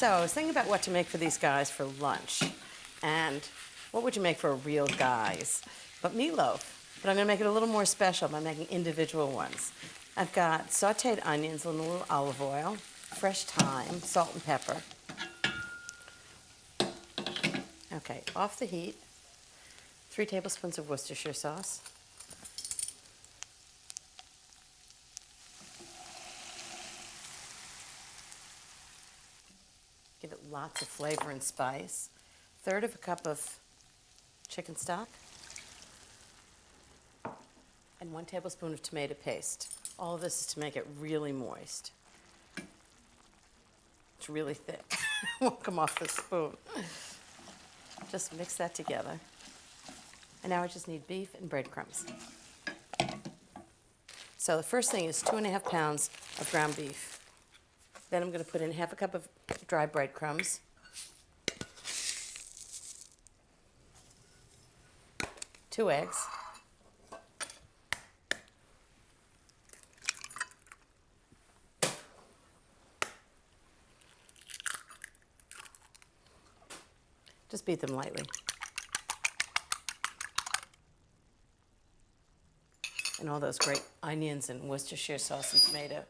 So I was thinking about what to make for these guys for lunch. And what would you make for a real guys? But meatloaf. But I'm going to make it a little more special by making individual ones. I've got sauteed onions in a little olive oil, fresh thyme, salt and pepper. Okay, off the heat. 3 tablespoons of Worcestershire sauce. Give it lots of flavor and spice. 1/3 cup of chicken stock. And 1 tablespoon of tomato paste. All of this is to make it really moist. It's really thick. It won't come off the spoon. Just mix that together. And now I just need beef and breadcrumbs. So the first thing is 2½ pounds of ground beef. Then I'm going to put in 1/2 cup of dry breadcrumbs. 2 eggs. Just beat them lightly. And all those great onions and Worcestershire sauce and tomato.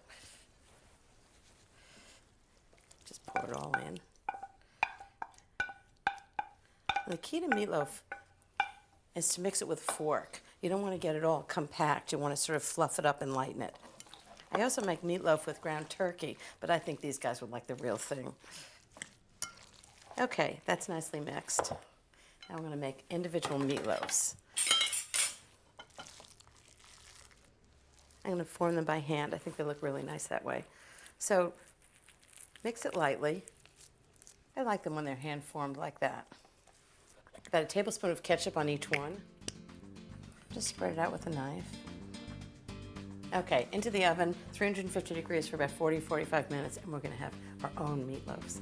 Just pour it all in. And the key to meatloaf is to mix it with a fork. You don't want to get it all compact. You want to sort of fluff it up and lighten it. I also make meatloaf with ground turkey, but I think these guys would like the real thing. Okay, that's nicely mixed. Now I'm going to make individual meatloaves. I'm going to form them by hand. I think they look really nice that way. So mix it lightly. I like them when they're hand formed like that. About a tablespoon of ketchup on each one. Just spread it out with a knife. Okay, into the oven, 350 degrees for about 40-45 minutes, and we're going to have our own meatloaves.